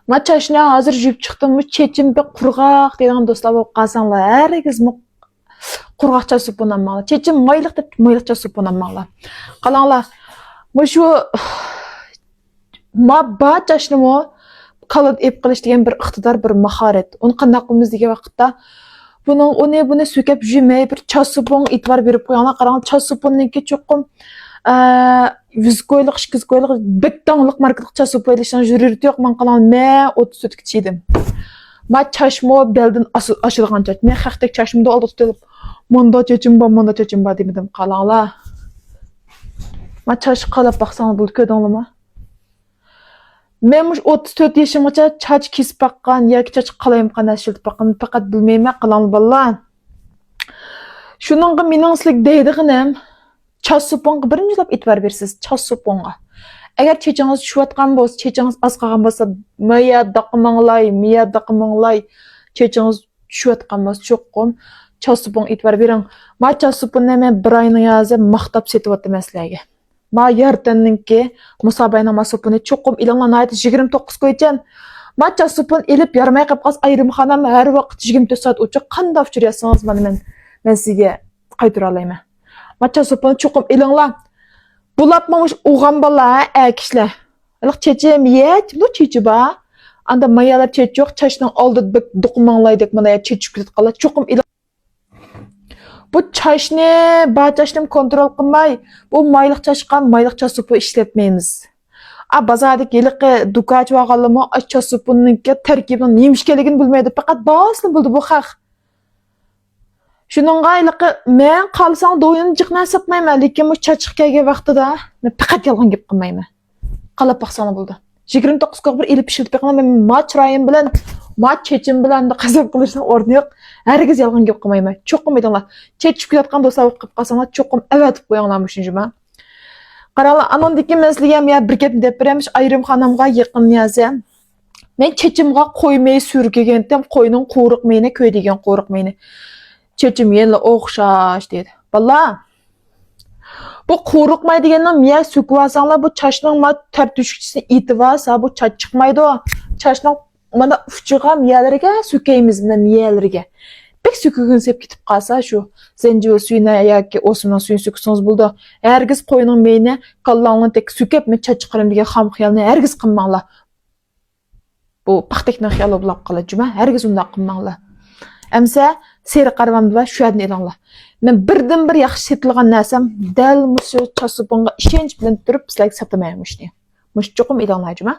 Maçaşına hazır jüp çıktım mı çeçim bir kurgaq deydigan dostlar болып қалсаңlar, әргіз құрғақша supынан маңла. Çeçim maylıq деп maylықша supынан маңла. Қалаңlar, şu maçaşını mı kalıp ep qilish degan bir iqtidor, bir mahorat. Onu qanday qilamiz degan vaqtda buni sökep jümey bir çasupon itvar berip qo'yinglar. Qarang, çasuponninki cho'qim vizkoylik, shkizkoylik, bektonlik markalık çasupoylishdan juriyati yo'q. Men qalang, men 30 o'tga chiydim. Ma chashmo beldan ashilgan chach. Men haqdek chashimda oldi tutib, manda chachim bor demedim. Qalanglar. Ma chash qalab baqsanglar bo'ldi, ko'rdinglarmi? Men 34 yaşımgacha chach kesib baqqan yoki chach qalayim qanday shiltib baqqan faqat bilmayman. Qalanglar bolalar. Shuningga mening sizlarga deydiganim çasuponga birinchilab e'tibor bersiz. Çasuponga. Agar chechingiz tushayotgan bo'lsa, chechingiz oz qolgan bo'lsa, miya daqmanglay, chechingiz tushayotgan bo'lsa, cho'qim çasupon e'tibor bering. Ma çasuponni men bir oyni yozib maqtab setyapman sizlarga. Ma yartanninki musobayna masupuni cho'qim ilinglar 29 qo'ygan. Ma çasupon elib yarmay qolib qolsa, ayrimxonam har vaqt 24 soat o'chiq. Qanday uchirsangiz men sizga qaytara olayman. Maça sopunu çokum ilinglar. Bulapmamış uğan bala kişiler. Alıq çeçim yet, bu çeçi ba. Anda mayalar çeçi yok, çaşның aldı dokunmanlaydık mana çeçi kütüp qala. Çokum iling. Bu çaşni, çaşni kontrol qilmay, bu mayliq çaşqa mayliq çasupu işletmeymiz. Bazardagi yiliqi dukaç vaqalımı çasupunninki tarkibini nemişkeligini bilmaydi. Faqat basını bildi bu xalq. Şununğa iliqi men qalsang doyun jiqnan sapmayman, lekin bu chachiq kelgan vaqtida men faqat yolg'on gap qilmayman. Qalab baqsana bo'ldi. 29 qo'q bir elib pishirib beqman, men rayim bilan, chechim bilan qazab qilishning o'rni yo'q. Hargiz yolg'on gap qilmayman. Cho'qim edinglar. Chechib ketayotgan do'stlar o'qib qolsanglar, cho'qim avatib qo'yinglar shunjima. Qaranglar, anondagi men sizlarga ham bir gap deb beramish, ayrimxonamga yaqin yazam. Men chechimga qo'ymay surkigandim, qo'yning qo'riq meni, ko'y degan qo'riq meni. Çeçim yenle oxşaş dedi. Valla. Bu qo'riqmay degandan miya söküp alsanglar, bu çaşның ma ter düşküsini itib alsa, bu çaç chiqmaydi o. Çaşның mana uchiga miyalarga sökeymiz, mana miyalarga. Pek sökügün sep ketib qalsa, şu zencivil suyuna yoki o'simning suyini söksangiz bo'ldi. Hergiz qo'yning meyni, qallangni tek sökep men çaç chiqarim degan xam xiyolni hergiz qilmanglar. Bu paxtekning xiyoli bo'lib qoladi, juma. Hergiz unday qilmanglar. Amsa seri qarvamda va shu yerni elinglar. Men birdan bir yaxshi setilgan narsam dal mushu çasuponga ishonch bilan turib sizlarga satamayman ishni. Mush cho'qim elinglar, juma.